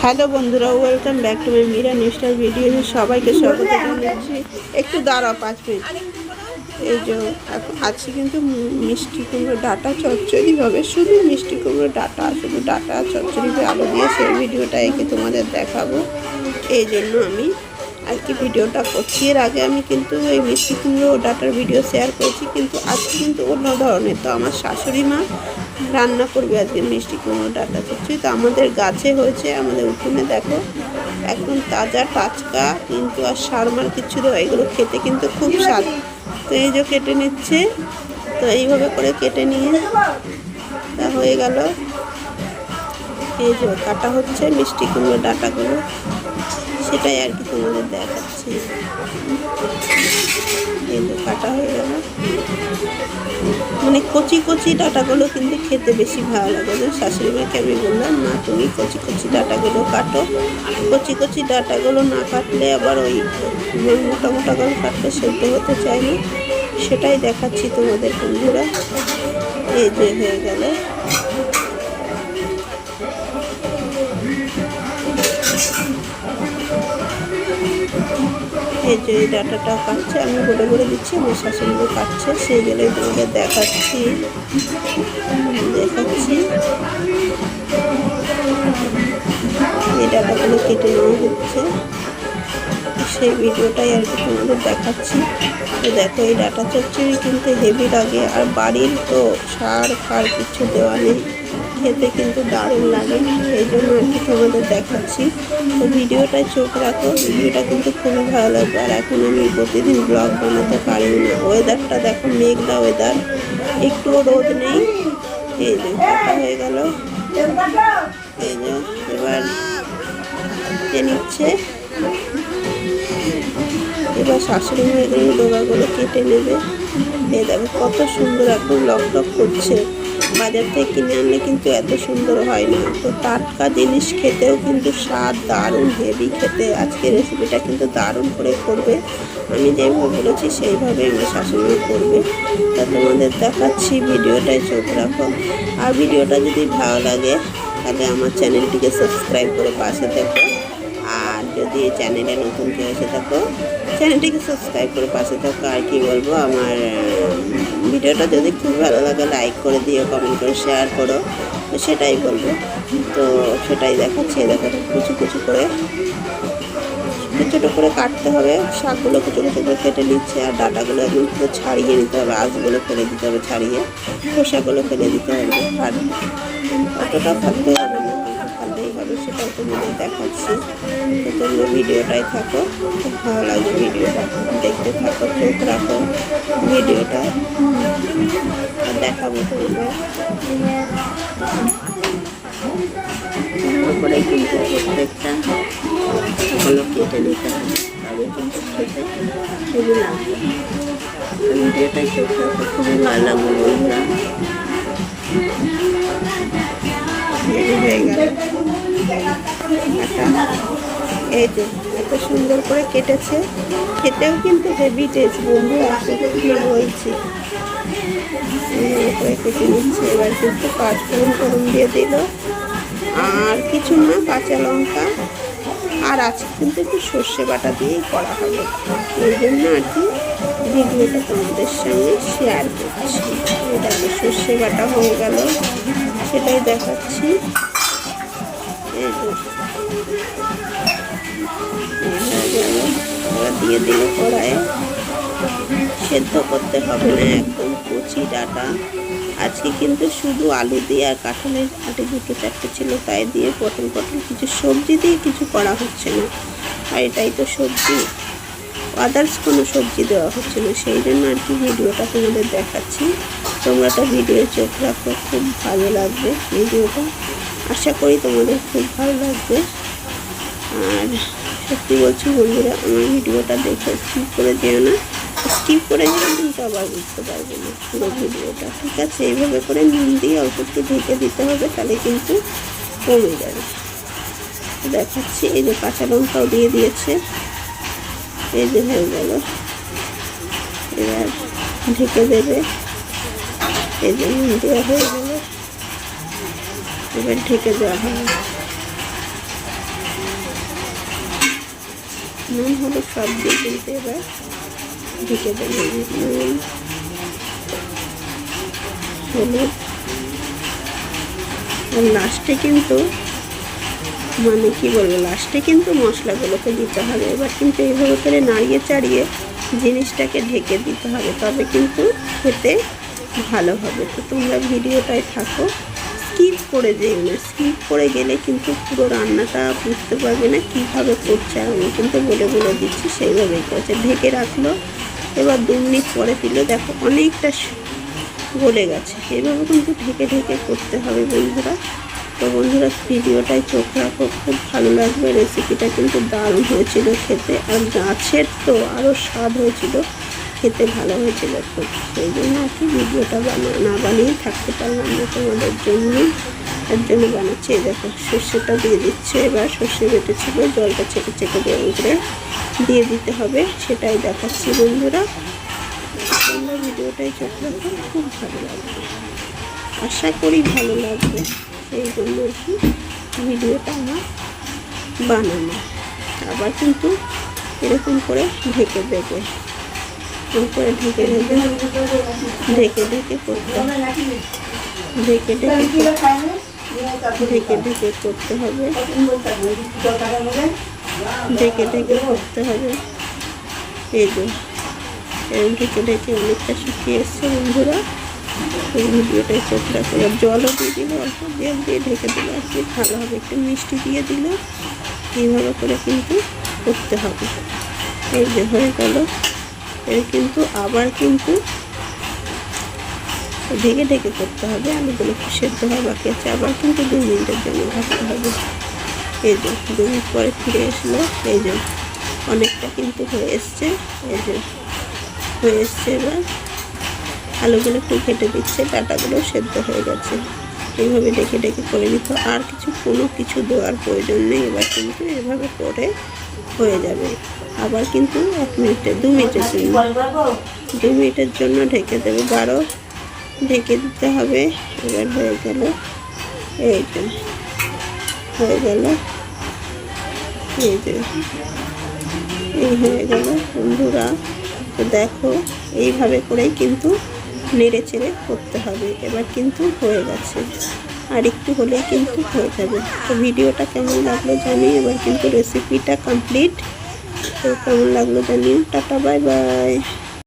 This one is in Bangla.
হ্যালো বন্ধুরা, welcome back to my Meera নিউস্টার ভিডিও। সবাইকে স্বাগত জানাচ্ছি। একটু দাঁড়াও 5 মিনিট। এই যে আজকে কিন্তু মিষ্টি কুমড়ো ডাঁটা চচ্চড়ি হবে। শুধু মিষ্টি কুমড়ো ডাঁটা, শুধু ডাঁটা চচ্চড়িতে আলু দিয়ে সেই ভিডিওটা একে তোমাদের দেখাবো। এই জন্য আমি আর কি ভিডিওটা করছি। এর আগে আমি কিন্তু এই মিষ্টি কুমড়ো ডাঁটার ভিডিও শেয়ার করেছি, কিন্তু আজকে কিন্তু অন্য ধরনের। তো আমার শাশুড়ি মা রান্না করবে আজকে মিষ্টি কুমড়ো ডাঁটা চচ্চড়ি। তো আমাদের গাছে হয়েছে, আমাদের উঠোনে দেখো একদম তাজা টাটকা, কিন্তু আর সার মার কিছু দেওয়া। এগুলো খেতে কিন্তু খুব স্বাদ। তো এই যে কেটে নিচ্ছে, তো এইভাবে করে কেটে নিয়ে তা হয়ে গেল। এই যে কাটা হচ্ছে মিষ্টি কুমড়ো ডাঁটাগুলো, সেটাই আর কি তোমাদের দেখাচ্ছি। এই যে কাটা হয়ে গেল, মানে কচি কচি ডাঁটাগুলো কিন্তু খেতে বেশি ভালো লাগে। শাশুড়ি মাকে আমি বললাম, না তুমি কচি কচি ডাঁটাগুলো কাটো। কচি কচি ডাঁটাগুলো না কাটলে আবার ওই মোটা মোটাগুলো কাটলে সেদ্ধ হতে চায় না। সেটাই দেখাচ্ছি তোমাদের বন্ধুরা। এই যে হয়ে গেল, এই যে এই ডাঁটাটা কাটছে, আমি বলে বলে দিচ্ছি, আমার শাশুড়িও কাটছে, সেই গেলে তোমাদের দেখাচ্ছি। এই ডাঁটাগুলো কেটে নেওয়া হচ্ছে, সেই ভিডিওটাই আর কি তোমাদের দেখাচ্ছি। তো দেখো এই ডাঁটা চচ্চড়ি কিন্তু হেভি লাগে, আর বাড়ির তো সার ফার কিছু দেওয়া নেই, খেতে কিন্তু দারুণ লাগে। এই জন্য আর কি তোমাদের দেখাচ্ছি। তো ভিডিওটায় চোখ রাখো, ভিডিওটা কিন্তু খুবই ভালো লাগবে। আর এখন আমি প্রতিদিন ব্লগ বানাতে পারি না। ওয়েদারটা দেখো, মেঘলা ওয়েদার, একটুও রোদ নেই। এই যে কাটা হয়ে গেল। এই যে এবার নিচ্ছে, এবার শাশুড়ি মা এগুলো ডোগাগুলো কেটে নেবে। এই দেখো কত সুন্দর একদম লকটক করছে। বাজার থেকে কিনে আনলে কিন্তু এত সুন্দর হয় না। তো টাটকা জিনিস খেতেও কিন্তু স্বাদ দারুণ, হেভি খেতে। আজকে রেসিপিটা কিন্তু দারুণ করে করবে। আমি যেভাবে বলেছি সেইভাবে আমার শাশুড়ি করবে। তা তোমাদের দেখাচ্ছি, ভিডিওটায় চোখ রাখো। আর ভিডিওটা যদি ভালো লাগে তাহলে আমার চ্যানেলটিকে সাবস্ক্রাইব করে পাশে থেকো। আর যদি চ্যানেলে নতুন কেউ এসে থাকো, চ্যানেলটিকে সাবস্ক্রাইব করে পাশে থাকো। আর কি বলবো, আমার ভিডিওটা যদি খুব ভালো লাগে লাইক করে দিও, কমেন্ট করে শেয়ার করো, তো সেটাই বলবো। তো সেটাই দেখাচ্ছি। দেখো কুচি কুচি করে ছোটো করে কাটতে হবে। শাকগুলো কুচো কুচো করে কেটে নিচ্ছে, আর ডাঁটাগুলো একদম পুরো ছাড়িয়ে নিতে হবে। আঁশগুলো ফেলে দিতে হবে ছাড়িয়ে, খোসাগুলো ফেলে দিতে হবে। আর অতটা ফালতে হবে না, ফালতেই হবে, সেটাই তোমাদের দেখাচ্ছি। তো তোমরা ভিডিওটাই থাকো, খুব ভালো লাগবে ভিডিওটা, দেখতে থাকো, চোখ রাখো ভিডিওটা। দেখাবো তোমাদের করে, কিন্তু প্রত্যেকটা হলো কেটে নিতে হবে, তবে কিন্তু খেতে খুবই লাগবে। ভিডিওটাই চোখ রাখো, খুবই ভালো লাগবে বন্ধুরা। হয়ে গেল এই যে এত সুন্দর করে কেটেছে, খেতেও কিন্তু হেভি টেস্ট বন্ধুরা, বলছি। করে কেটে নিচ্ছে, এবার কিন্তু 5 ফোড়ন দিয়ে দিল, আর কিছু না, কাঁচা লঙ্কা, আর আজকে কিন্তু একটু সর্ষে বাটা দিয়েই করা হবে। এই জন্য আর কি ভিডিওটা তোমাদের সঙ্গে শেয়ার করছি। এটাকে সর্ষে বাটা হয়ে গেল, সেটাই দেখাচ্ছি। এই যে হয়ে গেল, ওরা দিয়ে দিল কড়াইয়ে। সেদ্ধ করতে হবে না, একদম কচি ডাঁটা। আজকে কিন্তু শুধু আলু দিয়ে আর কাঁঠালের আটে 2-4টে ছিল, তাই দিয়ে পটল কিছু সবজি দিয়ে কিছু করা হচ্ছে না। আর এটাই তো সবজি, আদার্স কোনো সবজি দেওয়া হচ্ছে না। সেই জন্য আর কি ভিডিওটা তোমাদের দেখাচ্ছি। তোমরা তো ভিডিও চোখ রাখো, খুব ভালো লাগবে ভিডিওটা। আশা করি তোমাদের খুব ভালো লাগবে। আর সত্যি বলছি বন্ধুরা, আমার ভিডিওটা দেখে স্কিপ করে যেও না। স্কিপ করে গেলে কিন্তু আবার বুঝতে পারবে না পুরো ভিডিওটা, ঠিক আছে? এইভাবে করে নুন দিয়ে অল্প একটু ঢেকে দিতে হবে, তাহলে কিন্তু কমে যাবে। দেখাচ্ছি, এই যে কাঁচা লঙ্কাও দিয়ে দিয়েছে। এই যে হয়ে গেল, এবার ঢেকে দেবে। এই যে নুন দেওয়া হয়ে গেল, এবার ঢেকে দেওয়া হবে। নুন হলুদ সব দিয়ে কিন্তু এবার ঢেকে দেবো। নুন হলুদ আর লাস্টে কিন্তু মানে কি বলবো, লাস্টে কিন্তু মশলাগুলোকে দিতে হবে। এবার কিন্তু এইভাবে করে নাড়িয়ে চাড়িয়ে জিনিসটাকে ঢেকে দিতে হবে, তবে কিন্তু খেতে ভালো হবে। তো তোমরা ভিডিওটায় থাকো, স্কিপ করে যেও না। স্কিপ করে গেলে কিন্তু পুরো রান্নাটা বুঝতে পারবে না কীভাবে করছে। আমি কিন্তু বলে বলে দিচ্ছি, সেইভাবেই করছে। ঢেকে রাখলো, এবার 2 মিনিট পরে দিল, দেখো অনেকটা গলে গেছে। এইভাবে কিন্তু ঢেকে ঢেকে করতে হবে বন্ধুরা। তো বন্ধুরা ভিডিওটায় চোখ রাখো, খুব ভালো লাগবে। রেসিপিটা কিন্তু দারুণ হয়েছিল খেতে, আর গাছের তো আরও স্বাদ হয়েছিল, খেতে ভালো হয়েছিল খুব। সেই জন্য আর কি ভিডিওটা না বানিয়ে থাকতে পারলাম না তোমাদের জন্য, তার জন্য বানাচ্ছি। দেখো সর্ষেটা দিয়ে দিচ্ছে, এবার সর্ষে বেটেছিল, জলটা ছেঁকে ছেঁকে করে দিয়ে দিতে হবে, সেটাই দেখাচ্ছি বন্ধুরা। তোমরা ভিডিওটাই চোখ রাখো, খুব ভালো লাগবে, আশা করি ভালো লাগবে। সেই জন্য আর কি ভিডিওটা আমার বানানো। আবার কিন্তু এরকম করে ঢেকে দেবে, করে ঢেকে ঢেকে ঢেকে ঢেকে করতে হবে, ঢেকে ঢেকে ঢেকে ঢেকে করতে হবে, ঢেকে ঢেকে করতে হবে। এই যে এরকম ঢেকে ঢেকে অনেকটা শুকিয়ে এসছে বন্ধুরা। এই ভিডিওটাই চোখ রাখো। আর জলও দিয়ে দিল, অল্প জল দিয়ে ঢেকে দিলে আর কি ভালো হবে। একটু মিষ্টি দিয়ে দিল, এইভাবে করে কিন্তু করতে হবে। এই যে হয়ে গেল। এর কিন্তু আবার কিন্তু ঢেকে ঢেকে করতে হবে, আলুগুলো একটু সেদ্ধ হওয়া বাকি আছে। আবার কিন্তু 2 মিনিটের জন্য ঢাকতে হবে। এই যে 2 মিনিট পরে ফিরে আসলো, এই যে অনেকটা কিন্তু হয়ে এসছে, এই যে হয়ে এসছে। এবার আলুগুলো একটু কেটে দিচ্ছে, ডাটাগুলো সেদ্ধ হয়ে গেছে। এইভাবে ঢেকে ঢেকে করে নিতে, আর কোনো কিছু দেওয়ার প্রয়োজন নেই। এবার কিন্তু এভাবে করে হয়ে যাবে। আবার কিন্তু 2 মিনিটের জন্য ঢেকে দেবে। 12 ঢেকে দিতে হবে। এবার হয়ে গেল, এই যে হয়ে গেল, এই যে এই হয়ে গেল বন্ধুরা। তো দেখো এইভাবে করেই কিন্তু নেড়ে চেড়ে করতে হবে। এবার কিন্তু হয়ে গেছে, আর একটু হলেই কিন্তু হয়ে যাবে। তো ভিডিওটা কেমন লাগলো জানি। এবার কিন্তু রেসিপিটা কমপ্লিট। তো কেমন লাগলো জানিও। Tata, bye bye.